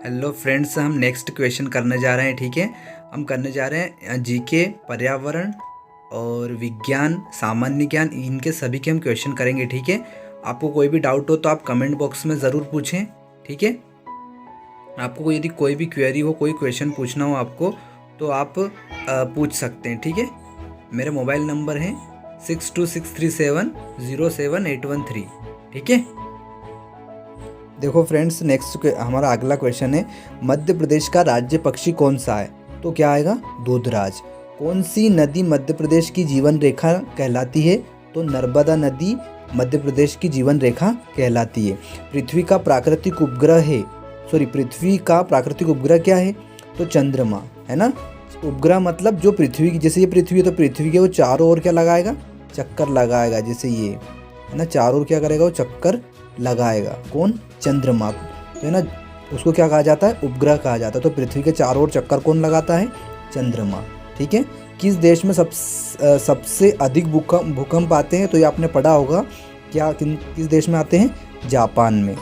Hello friends, हम next question करने जा रहे हैं। ठीक है, हम करने जा रहे हैं जीके, पर्यावरण और विज्ञान, सामान्य ज्ञान, इनके सभी के हम क्वेश्चन करेंगे। ठीक है, आपको कोई भी डाउट हो तो आप कमेंट बॉक्स में ज़रूर पूछें। ठीक है, आपको यदि कोई भी क्वेरी हो, कोई क्वेश्चन पूछना हो आपको, तो आप पूछ सकते हैं। ठीक है, मेरा मोबाइल नंबर है 6263707813। ठीक है, देखो फ्रेंड्स, नेक्स्ट हमारा अगला क्वेश्चन है, मध्य प्रदेश का राज्य पक्षी कौन सा है? तो क्या आएगा? दूधराज। कौन सी नदी मध्य प्रदेश की जीवन रेखा कहलाती है? तो नर्मदा नदी मध्य प्रदेश की जीवन रेखा कहलाती है। पृथ्वी का प्राकृतिक उपग्रह क्या है? तो चंद्रमा है ना। उपग्रह मतलब जो पृथ्वी की, जैसे ये पृथ्वी है तो पृथ्वी के वो चारों ओर क्या लगाएगा? चक्कर लगाएगा। जैसे ये है ना, चारों ओर क्या करेगा? वो चक्कर लगाएगा। कौन? चंद्रमा। तो है ना, उसको क्या कहा जाता है? उपग्रह कहा जाता है। तो पृथ्वी के चारों ओर चक्कर कौन लगाता है? चंद्रमा। ठीक है, किस देश में सबसे अधिक भूकंप आते हैं? तो ये आपने पढ़ा होगा। किस देश में आते हैं? जापान में।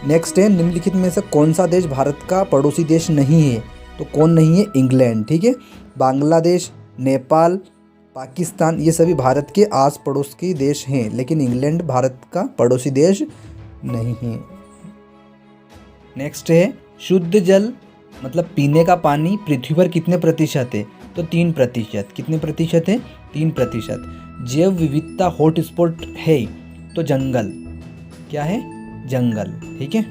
नेक्स्ट है, निम्नलिखित में से कौन सा देश भारत का पड़ोसी देश नहीं है? तो कौन नहीं है? इंग्लैंड। ठीक है, बांग्लादेश, नेपाल, पाकिस्तान, ये सभी भारत के आस पड़ोस के देश हैं, लेकिन इंग्लैंड भारत का पड़ोसी देश नहीं है। नेक्स्ट है, शुद्ध जल मतलब पीने का पानी पृथ्वी पर कितने प्रतिशत है? तो 3%। कितने प्रतिशत है? 3%। जैव विविधता हॉटस्पॉट है? तो जंगल। क्या है? जंगल। ठीक है,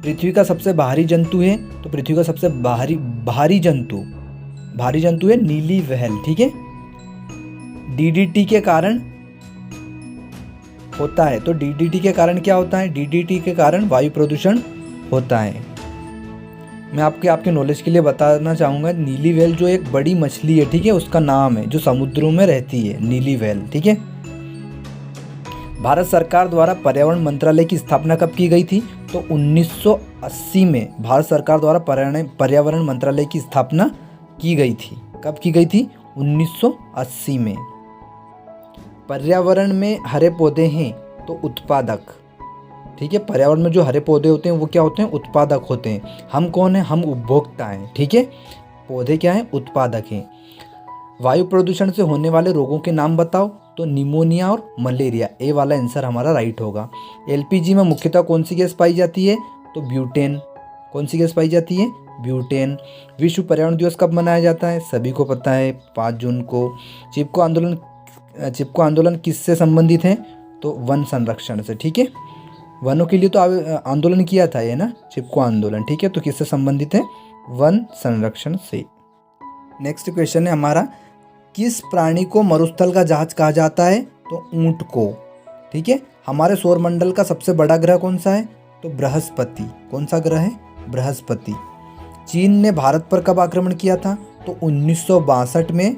पृथ्वी का सबसे भारी जंतु है? तो पृथ्वी का सबसे भारी जंतु है नीली व्हेल। ठीक है, डीडीटी के कारण होता है। तो डीडीटी के कारण क्या होता है? डीडीटी के कारण वायु प्रदूषण होता है। मैं आपके नॉलेज के लिए बताना चाहूँगा, नीली व्हेल जो एक बड़ी मछली है, ठीक है, उसका नाम है, जो समुद्रों में रहती है, नीली व्हेल। ठीक है, भारत सरकार द्वारा पर्यावरण मंत्रालय की स्थापना कब की गई थी? तो 1980 में भारत सरकार द्वारा पर्यावरण मंत्रालय की स्थापना की गई थी। कब की गई थी? 1980 में। पर्यावरण में हरे पौधे हैं तो उत्पादक। ठीक है, पर्यावरण में जो हरे पौधे होते हैं वो क्या होते हैं? उत्पादक होते हैं। हम कौन है? हम उपभोक्ता हैं। ठीक है, पौधे क्या हैं? उत्पादक हैं। वायु प्रदूषण से होने वाले रोगों के नाम बताओ। तो निमोनिया और मलेरिया, ए वाला आंसर हमारा राइट होगा। एलपीजी में मुख्यतः कौन सी गैस पाई जाती है? तो ब्यूटेन। कौन सी गैस पाई जाती है? ब्यूटेन। विश्व पर्यावरण दिवस कब मनाया जाता है? सभी को पता है, 5 जून को। चिपको आंदोलन किससे संबंधित है? तो वन संरक्षण से। ठीक है, वनों के लिए तो आंदोलन किया था ये ना, चिपको आंदोलन। ठीक है, तो किससे संबंधित है? वन संरक्षण से। नेक्स्ट क्वेश्चन है हमारा, किस प्राणी को मरुस्थल का जहाज कहा जाता है? तो ऊंट को। ठीक है, हमारे सौरमंडल का सबसे बड़ा ग्रह कौन सा है? तो बृहस्पति। कौन सा ग्रह है? बृहस्पति। चीन ने भारत पर कब आक्रमण किया था? तो 1962 में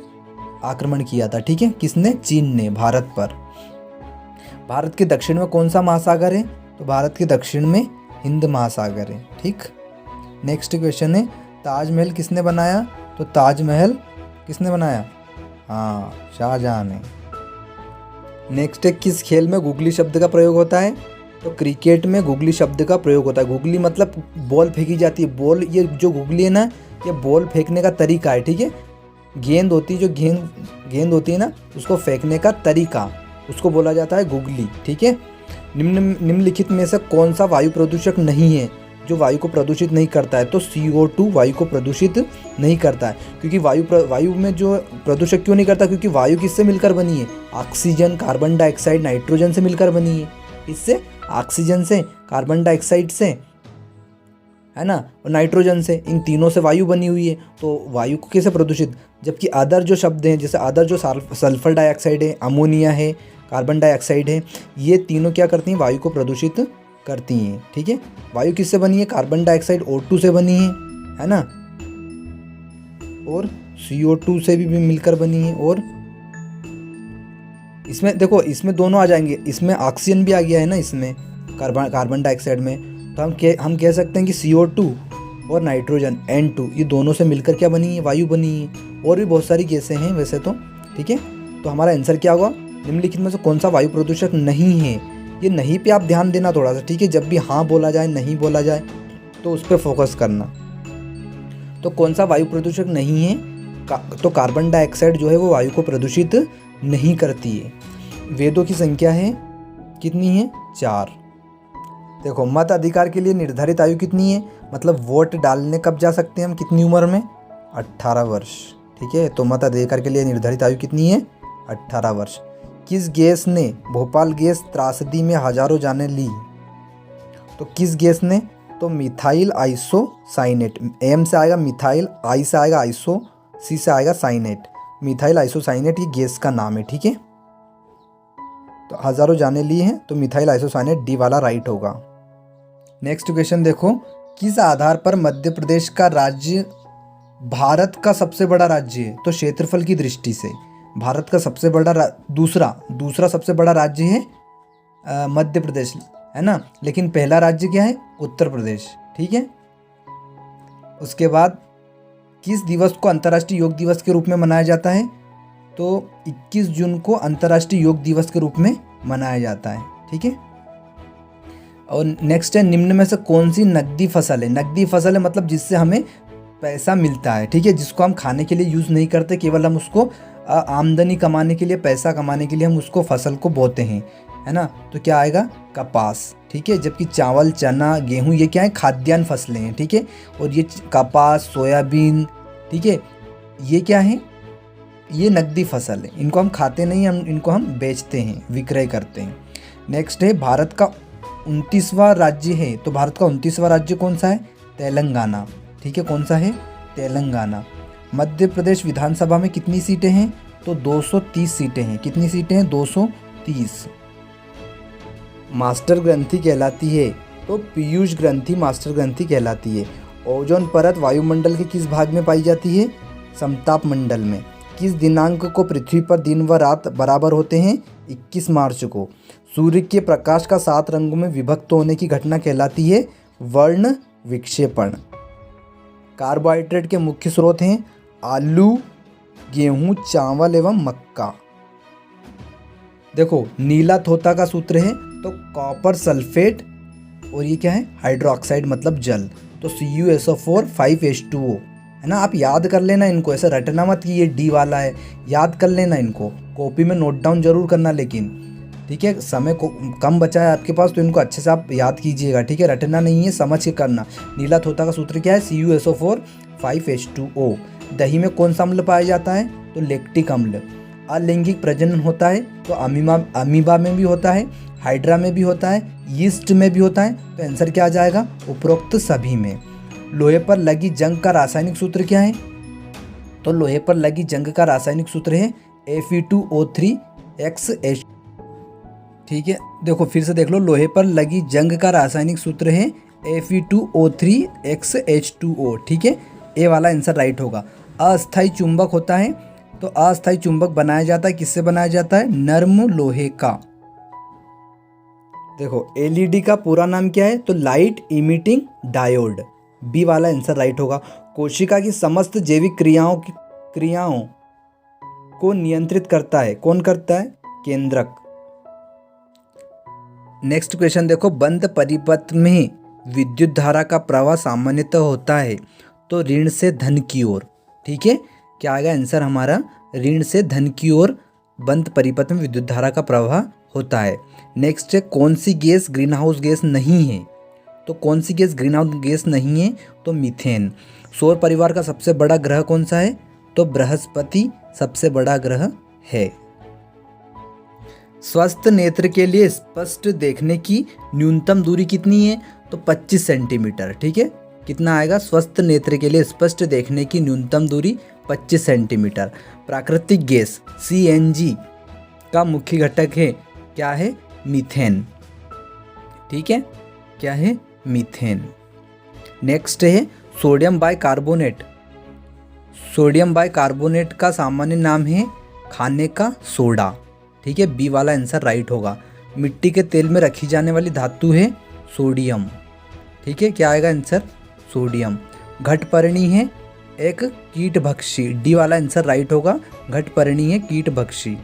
आक्रमण किया था। ठीक है, किसने? चीन ने भारत पर। भारत के दक्षिण में कौन सा महासागर है? तो भारत के दक्षिण में हिंद महासागर है। ठीक, नेक्स्ट क्वेश्चन है, ताजमहल किसने बनाया? तो ताजमहल किसने बनाया? हाँ, शाहजहां ने। नेक्स्ट है, किस खेल में गुगली शब्द का प्रयोग होता है? तो क्रिकेट में गुगली शब्द का प्रयोग होता है। गुगली मतलब बॉल फेंकी जाती है। बॉल, ये जो गुगली है ना, ये बॉल फेंकने का तरीका है। ठीक है, गेंद होती है, जो गेंद होती है ना, उसको फेंकने का तरीका, उसको बोला जाता है गुगली। ठीक है, निम्नलिखित में से कौन सा वायु प्रदूषक नहीं है जो वायु को प्रदूषित नहीं करता है? तो CO2 वायु को प्रदूषित नहीं करता है। क्योंकि वायु में जो प्रदूषक क्यों नहीं करता? क्योंकि वायु किससे मिलकर बनी है? ऑक्सीजन, कार्बन डाइऑक्साइड, नाइट्रोजन से मिलकर बनी है। इससे ऑक्सीजन से, कार्बन डाइऑक्साइड से, है ना, और नाइट्रोजन से, इन तीनों से वायु बनी हुई है। तो वायु को कैसे प्रदूषित? जबकि अदर जो शब्द हैं, जैसे अदर जो सल्फर डाइऑक्साइड है, अमोनिया है, कार्बन डाइऑक्साइड है, ये तीनों क्या करती हैं? वायु को प्रदूषित करती हैं। ठीक है, वायु किससे बनी है? कार्बन डाइऑक्साइड O2 से बनी है ना, और CO2 से भी मिलकर बनी है। और इसमें देखो, इसमें दोनों आ जाएंगे, इसमें ऑक्सीजन भी आ गया है ना, इसमें कार्बन डाइऑक्साइड में। तो हम कह सकते हैं कि CO2 और नाइट्रोजन N2, ये दोनों से मिलकर क्या बनी है? वायु बनी है। और भी बहुत सारी गैसें हैं वैसे तो। ठीक है, तो हमारा आंसर क्या होगा? निम्नलिखित में से कौन सा वायु प्रदूषक नहीं है? ये नहीं पे आप ध्यान देना थोड़ा सा। ठीक है, जब भी हाँ बोला जाए, नहीं बोला जाए, तो उस पर फोकस करना। तो कौन सा वायु प्रदूषक नहीं है? तो कार्बन डाइऑक्साइड जो है वो वायु को प्रदूषित नहीं करती है। वेदों की संख्या है कितनी है? 4। देखो, मत अधिकार के लिए निर्धारित आयु कितनी है? मतलब वोट डालने कब जा सकते हैं हम, कितनी उम्र में? 18 वर्ष। ठीक है, तो मत अधिकार के लिए निर्धारित आयु कितनी है? 18 वर्ष। किस गैस ने भोपाल गैस त्रासदी में हजारों जानें ली? तो किस गैस ने? तो मिथाइल आइसोसाइनेट। एम से आएगा मिथाइल, आई से आएगा आइसो, सी से आएगा साइनेट। मिथाइल आइसोसाइनेट ये गैस का नाम है। ठीक है, तो हजारों जानें ली हैं, तो मिथाइल आइसोसाइनेट डी वाला राइट होगा। नेक्स्ट क्वेश्चन देखो, किस आधार पर मध्य प्रदेश का राज्य भारत का सबसे बड़ा राज्य है? तो क्षेत्रफल की दृष्टि से भारत का सबसे बड़ा दूसरा सबसे बड़ा राज्य है मध्य प्रदेश, है ना। लेकिन पहला राज्य क्या है? उत्तर प्रदेश। ठीक है, उसके बाद किस दिवस को अंतर्राष्ट्रीय योग दिवस के रूप में मनाया जाता है? तो 21 जून को अंतर्राष्ट्रीय योग दिवस के रूप में मनाया जाता है। ठीक है, और नेक्स्ट है, निम्न में से कौन सी नकदी फसल है? नकदी फसल है मतलब जिससे हमें पैसा मिलता है। ठीक है, जिसको हम खाने के लिए यूज़ नहीं करते, केवल हम उसको आमदनी कमाने के लिए, पैसा कमाने के लिए हम उसको फसल को बोते हैं, है ना। तो क्या आएगा? कपास। ठीक है, जबकि चावल, चना, गेहूं ये क्या है? खाद्यान्न फसलें हैं। ठीक है, और ये कपास, सोयाबीन, ठीक है, ये क्या है? ये नकदी फसल है। इनको हम खाते नहीं, हम इनको हम बेचते हैं, विक्रय करते हैं। नेक्स्ट है, भारत का 29वां राज्य है। तो भारत का 29वां राज्य कौन सा है? तेलंगाना। ठीक है, कौन सा है? तेलंगाना। मध्य प्रदेश विधानसभा में कितनी सीटें हैं? तो 230 सीटें हैं। कितनी सीटें हैं? 230। मास्टर ग्रंथि कहलाती है? तो पीयूष ग्रंथि मास्टर ग्रंथि कहलाती है। ओजोन परत वायुमंडल के किस भाग में पाई जाती है? समताप मंडल में। किस दिनांक को पृथ्वी पर दिन व रात बराबर होते हैं? 21 मार्च को। सूर्य के प्रकाश का 7 रंगों में विभक्त होने की घटना कहलाती है वर्ण विक्षेपण। कार्बोहाइड्रेट के मुख्य स्रोत हैं आलू, गेहूं, चावल एवं मक्का। देखो, नीला थोथा का सूत्र है तो कॉपर सल्फेट, और ये क्या है? हाइड्रोक्साइड मतलब जल। तो CuSO4 5H2O, है ना। आप याद कर लेना इनको, ऐसे रटना मत कि ये डी वाला है, याद कर लेना इनको, कॉपी में नोट डाउन जरूर करना। लेकिन ठीक है, समय को कम बचा है आपके पास, तो इनको अच्छे से आप याद कीजिएगा। ठीक है, रटना नहीं है, समझ के करना। नीला थोथा का सूत्र क्या है? CuSO4 5H2O। दही में कौन सा अम्ल पाया जाता है? तो लैक्टिक अम्ल। अलैंगिक प्रजनन होता है तो अमीबा में भी होता है, हाइड्रा में भी होता है, यीस्ट में भी होता है। तो आंसर क्या आ जाएगा? उपरोक्त सभी में। लोहे पर लगी जंग का रासायनिक सूत्र क्या है? तो लोहे पर लगी जंग का रासायनिक सूत्र है Fe2O3XH। ठीक है, देखो फिर से देख लो, लोहे पर लगी जंग का रासायनिक सूत्र है Fe2O3XH2O। ठीक है, ए वाला आंसर राइट होगा। अस्थायी चुंबक होता है तो अस्थायी चुंबक बनाया जाता है, किससे बनाया जाता है? नर्म लोहे का। देखो, LED का पूरा नाम क्या है? तो लाइट इमिटिंग डायोड। बी वाला आंसर राइट होगा। कोशिका की समस्त जैविक क्रियाओं को नियंत्रित करता है, कौन करता है? केंद्रक। नेक्स्ट क्वेश्चन देखो, बंद परिपथ में विद्युत धारा का प्रवाह सामान्यतः होता है तो ऋण से धन की ओर। ठीक है, क्या आएगा आंसर हमारा? ऋण से धन की ओर बंद परिपथ में विद्युत धारा का प्रवाह होता है। नेक्स्ट है, कौन सी गैस ग्रीन हाउस गैस नहीं है? तो कौन सी गैस ग्रीन हाउस गैस नहीं है? तो मीथेन। सौर परिवार का सबसे बड़ा ग्रह कौन सा है? तो बृहस्पति सबसे बड़ा ग्रह है। स्वस्थ नेत्र के लिए स्पष्ट देखने की न्यूनतम दूरी कितनी है? तो 25 सेंटीमीटर। ठीक है, कितना आएगा? स्वस्थ नेत्र के लिए स्पष्ट देखने की न्यूनतम दूरी 25 सेंटीमीटर। प्राकृतिक गैस CNG का मुख्य घटक है क्या है? मीथेन। ठीक है, क्या है? मीथेन। नेक्स्ट है सोडियम बाइकार्बोनेट। सोडियम बाइकार्बोनेट का सामान्य नाम है खाने का सोडा। ठीक है, बी वाला आंसर राइट होगा। मिट्टी के तेल में रखी जाने वाली धातु है सोडियम। ठीक है, क्या आएगा आंसर? सोडियम। घटपर्णी है एक कीटभक्षी। डी वाला आंसर राइट होगा, घटपर्णी है कीटभक्षी।